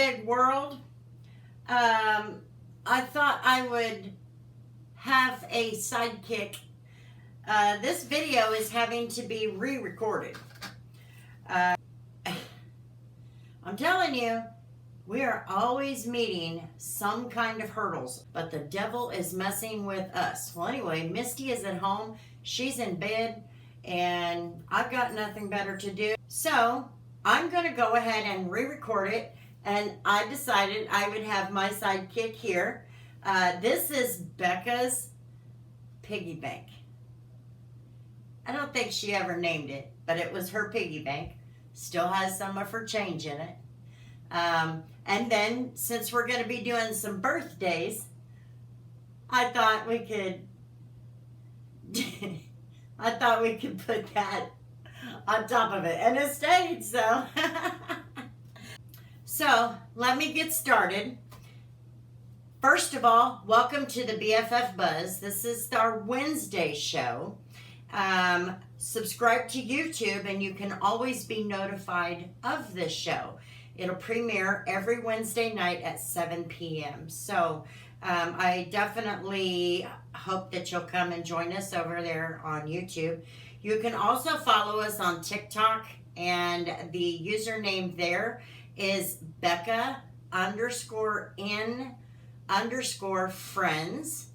big world. I thought I would have a sidekick. This video is having to be re-recorded. I'm telling you, we are always meeting some kind of hurdles, but the devil is messing with us. Well, anyway, Misty is at home. She's in bed, and I've got nothing better to do. So I'm going to go ahead and re-record it, and I decided I would have my sidekick here. This is Becca's piggy bank. I don't think she ever named it, but it was her piggy bank. Still has some of her change in it. And then, since we're going to be doing some birthdays, I thought we could put that on top of it, and it stayed. So let me get started. First of all, welcome to the B.F.F. Buzz. This is our Wednesday show. Subscribe to YouTube and you can always be notified of this show. It'll premiere every Wednesday night at 7 p.m. So I definitely hope that you'll come and join us over there on YouTube. You can also follow us on TikTok, and the username there is Becca_in_friends.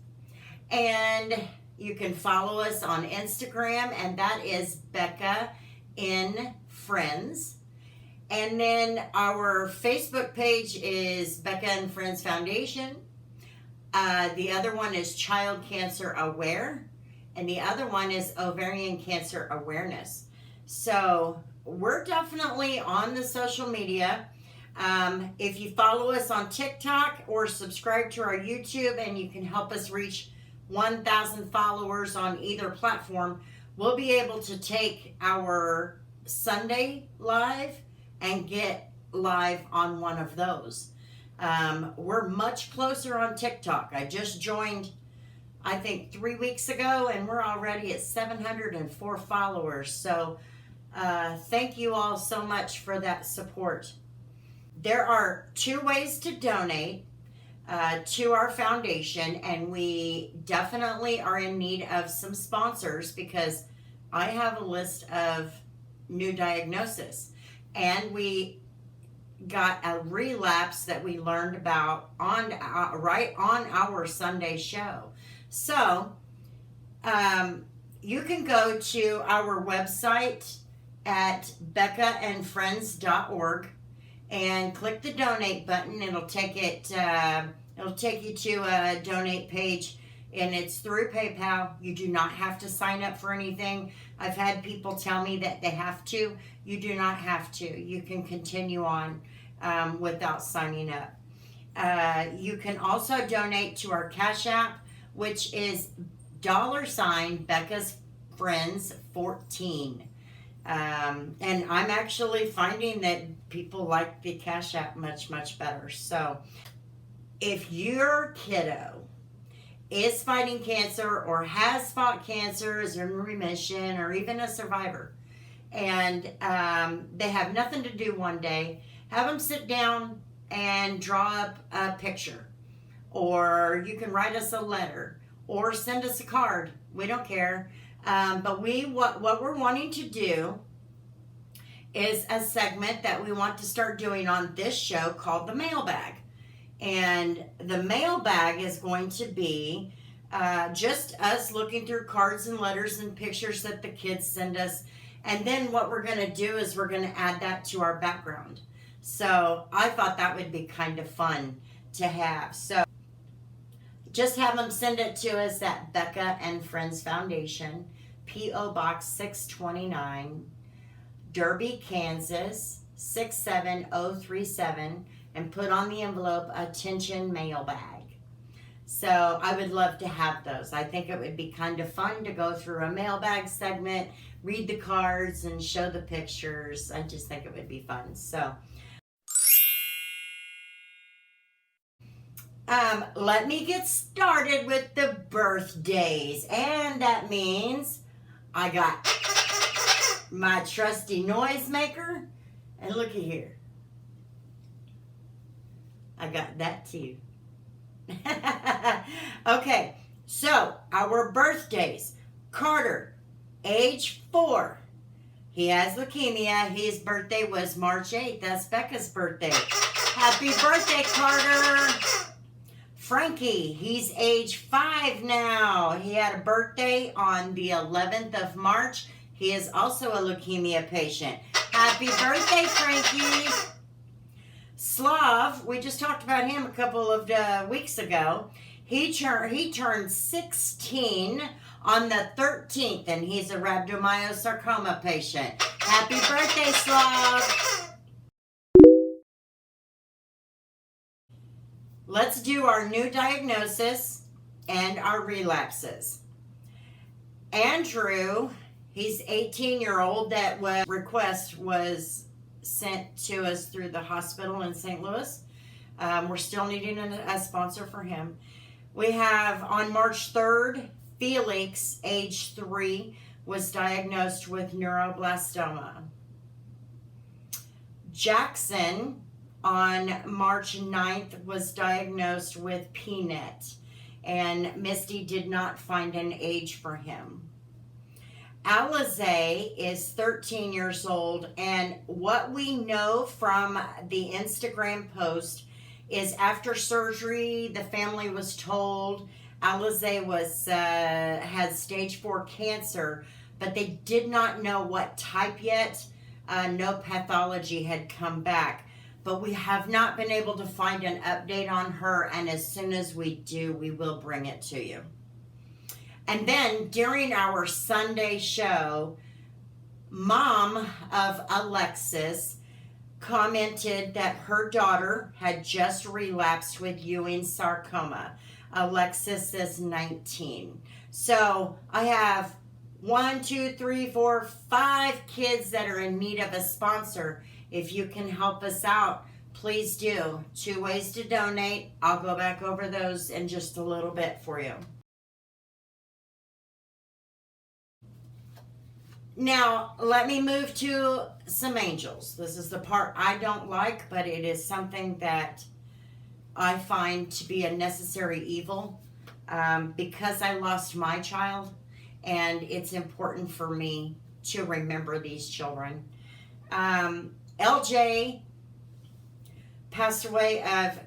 And you can follow us on Instagram, and that is Becca in Friends. And then our Facebook page is Becca and Friends Foundation. The other one is Child Cancer Aware, and the other one is Ovarian Cancer Awareness. So we're definitely on the social media. If you follow us on TikTok or subscribe to our YouTube, and you can help us reach 1,000 followers on either platform, we'll be able to take our Sunday live and get live on one of those. We're much closer on TikTok. I just joined, I think, 3 weeks ago, and we're already at 704 followers. So thank you all so much for that support. There are 2 ways to donate to our foundation, and we definitely are in need of some sponsors because I have a list of new diagnoses, and we got a relapse that we learned about on right on our Sunday show. So you can go to our website at beccaandfriends.org and click the donate button. It'll take you to a donate page, and it's through PayPal. You do not have to sign up for anything. I've had people tell me that they have to. You do not have to. You can continue on without signing up. You can also donate to our Cash App, which is $ Becca's Friends 14. And I'm actually finding that people like the Cash App much, much better. So if your kiddo is fighting cancer or has fought cancer, is in remission, or even a survivor, and they have nothing to do one day, have them sit down and draw up a picture. Or you can write us a letter or send us a card. We don't care. But what we're wanting to do is a segment that we want to start doing on this show called the mailbag. And the mailbag is going to be just us looking through cards and letters and pictures that the kids send us. And then what we're going to do is we're going to add that to our background. So I thought that would be kind of fun to have. So just have them send it to us at Becca and Friends Foundation, P.O. Box 629, Derby, Kansas 67037, and put on the envelope, "Attention Mailbag." So I would love to have those. I think it would be kind of fun to go through a mailbag segment, read the cards, and show the pictures. I just think it would be fun. So let me get started with the birthdays. And that means I got my trusty noisemaker. And looky here. I got that too. Okay, so our birthdays. Carter, age 4. He has leukemia. His birthday was March 8th. That's Becca's birthday. Happy birthday, Carter. Frankie, he's age 5 now. He had a birthday on the 11th of March. He is also a leukemia patient. Happy birthday, Frankie. Slav, we just talked about him a couple of weeks ago. He turned 16 on the 13th, and he's a rhabdomyosarcoma patient. Happy birthday, Slav. Let's do our new diagnosis and our relapses. Andrew, he's 18-year-old. That request was sent to us through the hospital in St. Louis. We're still needing a sponsor for him. We have on March 3rd, Felix, age 3, was diagnosed with neuroblastoma. Jackson, on March 9th, was diagnosed with PNET, and Misty did not find an age for him. Alize is 13 years old, and what we know from the Instagram post is after surgery, the family was told Alize had stage 4 cancer, but they did not know what type yet. No pathology had come back, but we have not been able to find an update on her, and as soon as we do, we will bring it to you. And then during our Sunday show, mom of Alexis commented that her daughter had just relapsed with Ewing sarcoma. Alexis is 19. So I have 5 kids that are in need of a sponsor. If you can help us out, please do. 2 ways to donate. I'll go back over those in just a little bit for you. Now, let me move to some angels. This is the part I don't like, but it is something that I find to be a necessary evil because I lost my child, and it's important for me to remember these children. LJ passed away of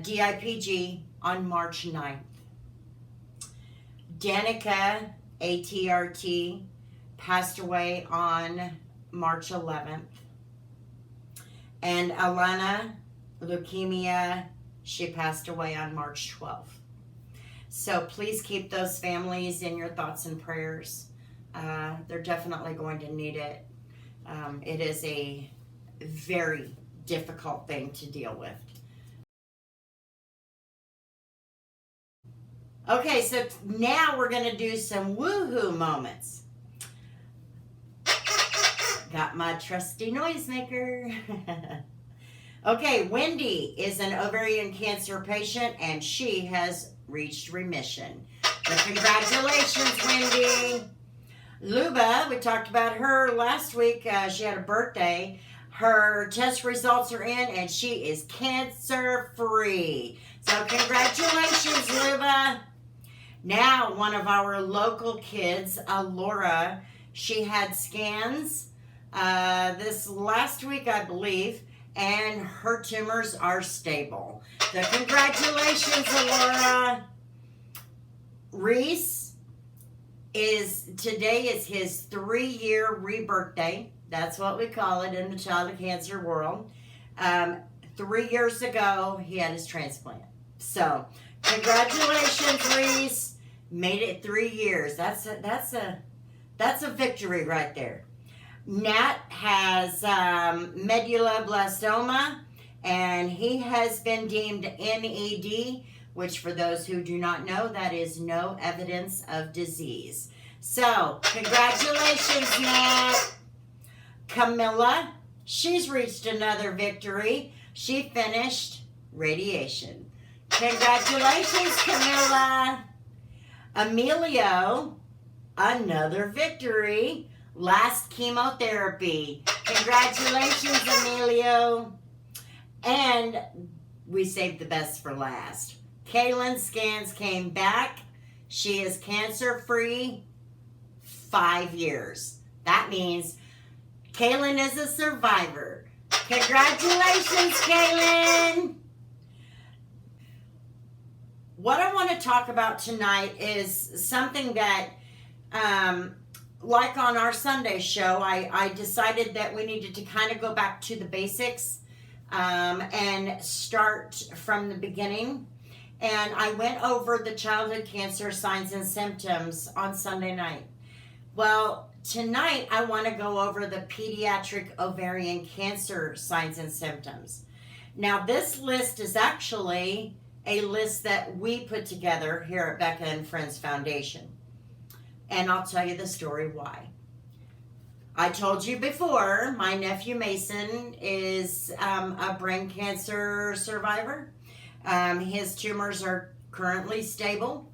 DIPG on March 9th. Danica, ATRT, passed away on March 11th. And Alana, leukemia, she passed away on March 12th. So please keep those families in your thoughts and prayers. They're definitely going to need it. It is a very difficult thing to deal with. Okay, so now we're going to do some woohoo moments. Got my trusty noisemaker. Okay, Wendy is an ovarian cancer patient, and she has reached remission. So congratulations, Wendy. Luba, we talked about her last week. She had a birthday. Her test results are in, and she is cancer-free. So congratulations, Luba. Now, one of our local kids, Laura, she had scans this last week, I believe, and her tumors are stable. So congratulations, Laura. Reese today is his 3-year rebirthday. That's what we call it in the child cancer world. 3 years ago, he had his transplant. So congratulations, Reese. Made it 3 years. That's a victory right there. Nat has medulloblastoma, and he has been deemed NED, which for those who do not know, that is no evidence of disease. So, congratulations, Nat. Camilla, she's reached another victory. She finished radiation. Congratulations, Camilla. Emilio, another victory. Last chemotherapy. Congratulations, Emilio. And we saved the best for last. Kaylin's scans came back. She is cancer-free 5 years. That means Kaylin is a survivor. Congratulations, Kaylin! What I want to talk about tonight is something that, like on our Sunday show, I decided that we needed to kind of go back to the basics and start from the beginning. And I went over the childhood cancer signs and symptoms on Sunday night. Well, tonight I want to go over the pediatric ovarian cancer signs and symptoms. Now, this list is actually a list that we put together here at Becca and Friends Foundation. And I'll tell you the story why. I told you before, my nephew Mason is a brain cancer survivor. His tumors are currently stable.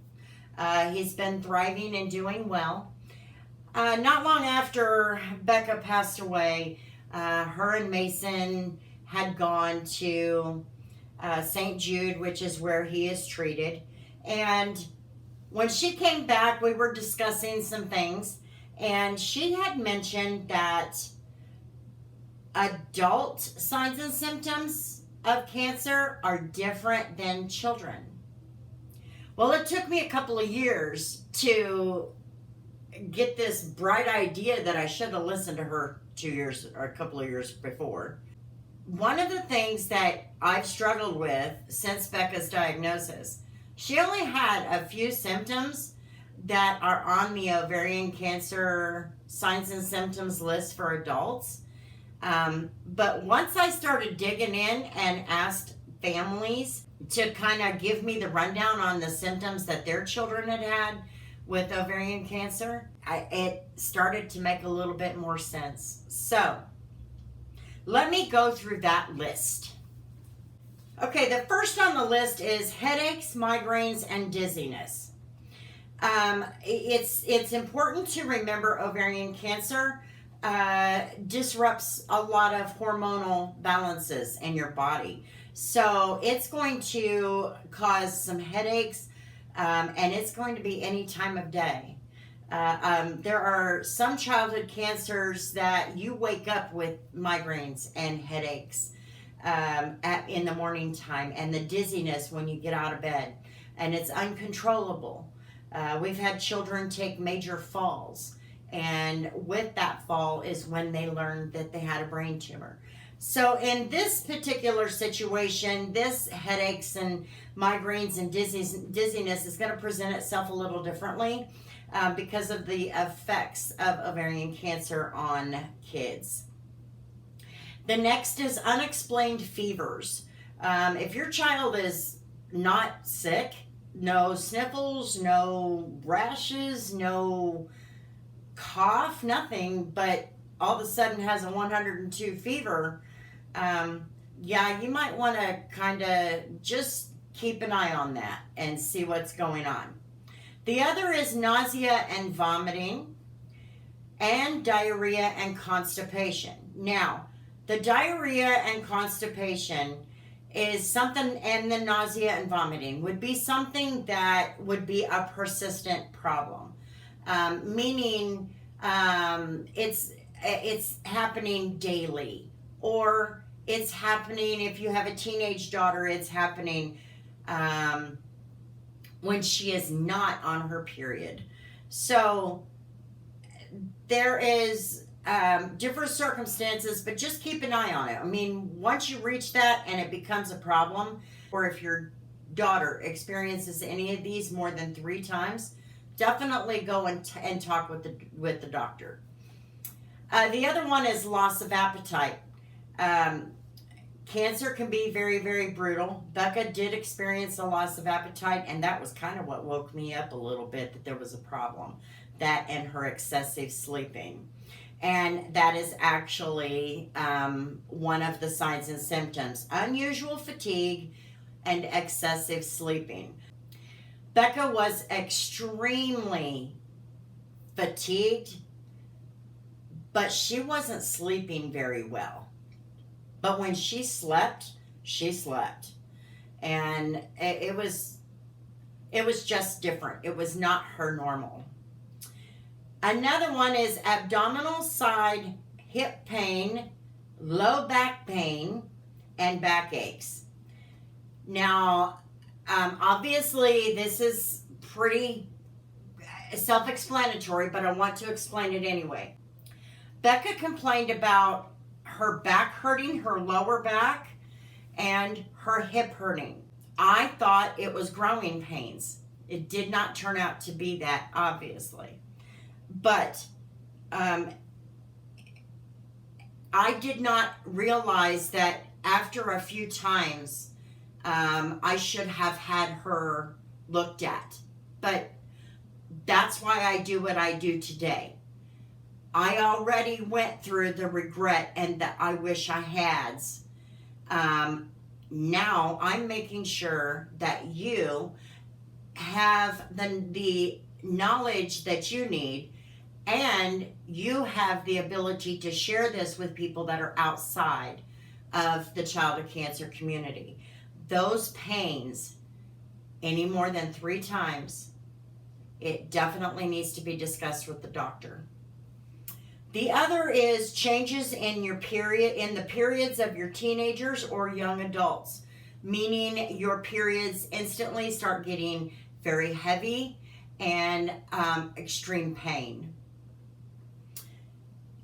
He's been thriving and doing well. Not long after Becca passed away, her and Mason had gone to St. Jude, which is where he is treated. And when she came back, we were discussing some things, and she had mentioned that adult signs and symptoms of cancer are different than children. Well, it took me a couple of years to get this bright idea that I should have listened to her 2 years or a couple of years before. One of the things that I've struggled with since Becca's diagnosis, she only had a few symptoms that are on the ovarian cancer signs and symptoms list for adults. But once I started digging in and asked families to kind of give me the rundown on the symptoms that their children had had with ovarian cancer, it started to make a little bit more sense. So, let me go through that list. Okay, the first on the list is headaches, migraines, and dizziness. It's important to remember ovarian cancer disrupts a lot of hormonal balances in your body. So it's going to cause some headaches, and it's going to be any time of day. There are some childhood cancers that you wake up with migraines and headaches in the morning time, and the dizziness when you get out of bed, and it's uncontrollable. We've had children take major falls, and with that fall is when they learned that they had a brain tumor. So in this particular situation, this headaches and migraines and dizziness is going to present itself a little differently because of the effects of ovarian cancer on kids. The next is unexplained fevers. If your child is not sick, no sniffles, no rashes, no cough, nothing, but all of a sudden has a 102 fever, yeah, you might want to kind of just keep an eye on that and see what's going on. The other is nausea and vomiting, and diarrhea and constipation. Now, the diarrhea and constipation is something, and the nausea and vomiting would be something that would be a persistent problem, meaning it's happening daily, or it's happening if you have a teenage daughter, it's happening when she is not on her period. So there is different circumstances, but just keep an eye on it. I mean, once you reach that and it becomes a problem, or if your daughter experiences any of these more than 3 times, definitely go and talk with the doctor. The other one is loss of appetite. Cancer can be very, very brutal. Becca did experience a loss of appetite, and that was kind of what woke me up a little bit, that there was a problem. That and her excessive sleeping. And that is actually one of the signs and symptoms. Unusual fatigue and excessive sleeping. Becca was extremely fatigued, but she wasn't sleeping very well. But when she slept, she slept. And it was just different. It was not her normal. Another one is abdominal side hip pain, low back pain, and backaches. Now, obviously, this is pretty self-explanatory, but I want to explain it anyway. Becca complained about her back hurting, her lower back, and her hip hurting. I thought it was growing pains. It did not turn out to be that, obviously. But I did not realize that after a few times, I should have had her looked at. But that's why I do what I do today. I already went through the regret and the I wish I hads. Now I'm making sure that you have the knowledge that you need, and you have the ability to share this with people that are outside of the childhood cancer community. Those pains, any more than 3 times, it definitely needs to be discussed with the doctor. The other is changes in your period, in the periods of your teenagers or young adults, meaning your periods instantly start getting very heavy and extreme pain.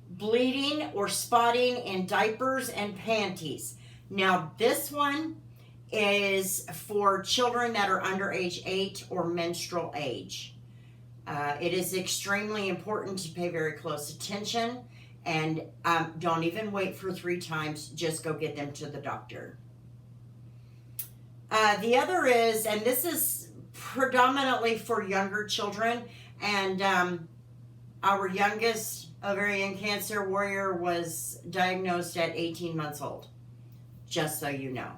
Bleeding or spotting in diapers and panties. Now, this one is for children that are under age 8 or menstrual age. It is extremely important to pay very close attention, and don't even wait for 3 times. Just go get them to the doctor. The other is, and this is predominantly for younger children, and our youngest ovarian cancer warrior was diagnosed at 18 months old, just so you know.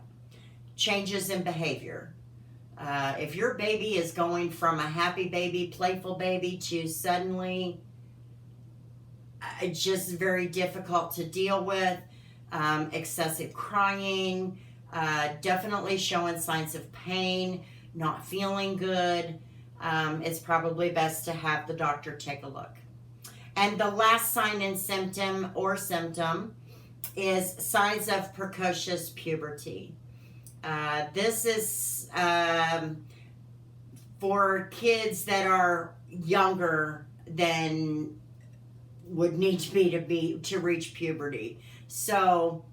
Changes in behavior. If your baby is going from a happy baby, playful baby, to suddenly just very difficult to deal with, excessive crying, definitely showing signs of pain, not feeling good, it's probably best to have the doctor take a look. And the last sign and symptom is signs of precocious puberty. This is for kids that are younger than would need to be to reach puberty. So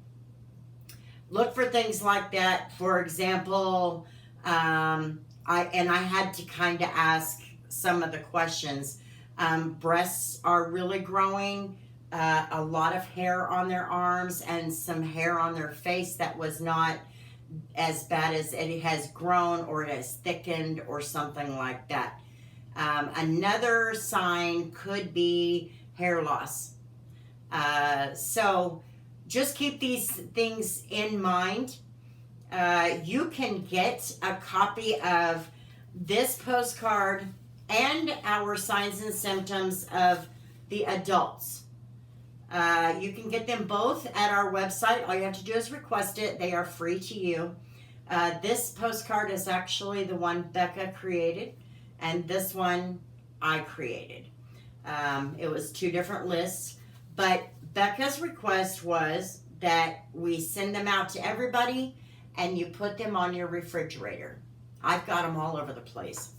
look for things like that. For example, I had to kind of ask some of the questions. Breasts are really growing, a lot of hair on their arms, and some hair on their face that was not as bad as it has grown, or it has thickened, or something like that. Another sign could be hair loss. So just keep these things in mind. You can get a copy of this postcard and our signs and symptoms of the adults. You can get them both at our website. All you have to do is request it. They are free to you. This postcard is actually the one Becca created, and this one I created. It was 2 different lists, but Becca's request was that we send them out to everybody and you put them on your refrigerator. I've got them all over the place.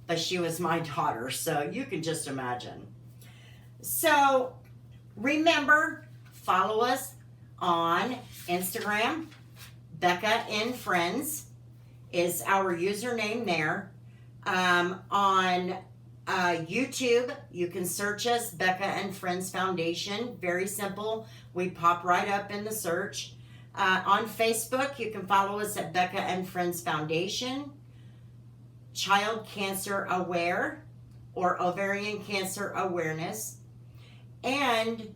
But she was my daughter, so you can just imagine. So remember, follow us on Instagram. Becca and Friends is our username there. On YouTube, you can search us, Becca and Friends Foundation. Very simple. We pop right up in the search. On Facebook, you can follow us at Becca and Friends Foundation, Child Cancer Aware, or Ovarian Cancer Awareness. And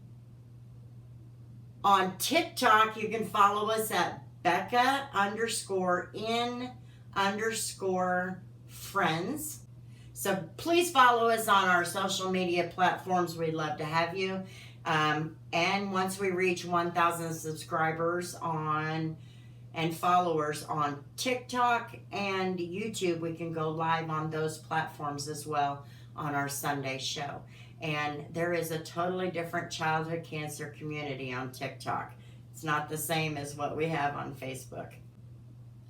on TikTok, you can follow us at Becca_in_friends. So please follow us on our social media platforms. We'd love to have you. And once we reach 1,000 subscribers on and followers on TikTok and YouTube. We can go live on those platforms as well on our Sunday show. And there is a totally different childhood cancer community on TikTok. It's not the same as what we have on Facebook.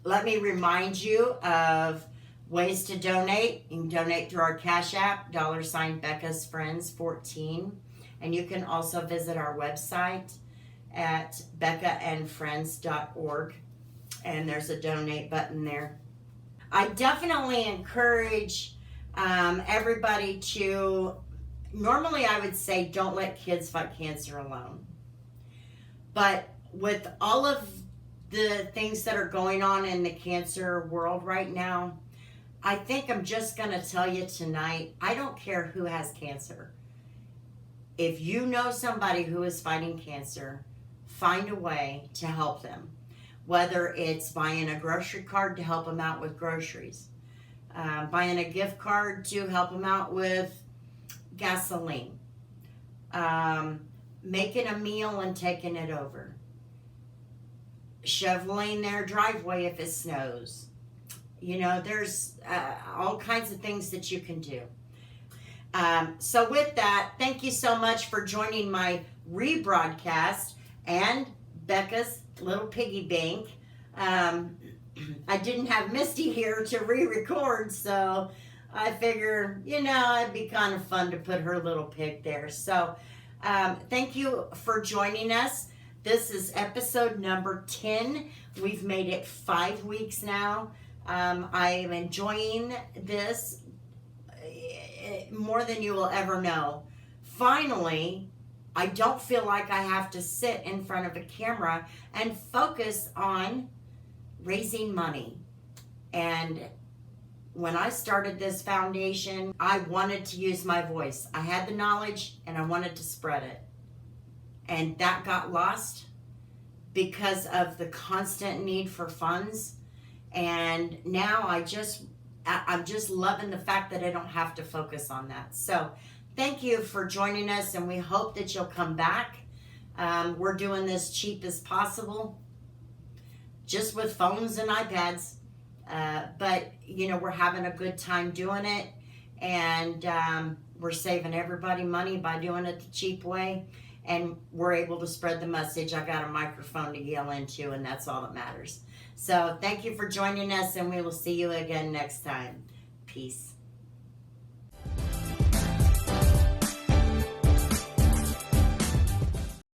Let me remind you of ways to donate. You can donate through our Cash App, $Becca's Friends 14. And you can also visit our website at beccaandfriends.org. And there's a donate button there. I definitely encourage everybody to, normally I would say don't let kids fight cancer alone. But with all of the things that are going on in the cancer world right now, I think I'm just going to tell you tonight, I don't care who has cancer. If you know somebody who is fighting cancer, find a way to help them. Whether it's buying a grocery card to help them out with groceries, buying a gift card to help them out with gasoline, making a meal and taking it over, shoveling their driveway if it snows. You know, there's all kinds of things that you can do. So with that, thank you so much for joining my rebroadcast and Becca's Little Piggy Bank. I didn't have Misty here to re-record, so I figure, you know, it'd be kind of fun to put her little pig there. So thank you for joining us. This is episode number 10. We've made it 5 weeks now. I am enjoying this more than you will ever know. Finally, I don't feel like I have to sit in front of a camera and focus on raising money. And when I started this foundation, I wanted to use my voice. I had the knowledge and I wanted to spread it. And that got lost because of the constant need for funds. And now I'm just loving the fact that I don't have to focus on that. So thank you for joining us, and we hope that you'll come back. We're doing this cheap as possible, just with phones and iPads. But, you know, we're having a good time doing it, and we're saving everybody money by doing it the cheap way, and we're able to spread the message. I got a microphone to yell into, and that's all that matters. So thank you for joining us, and we will see you again next time. Peace.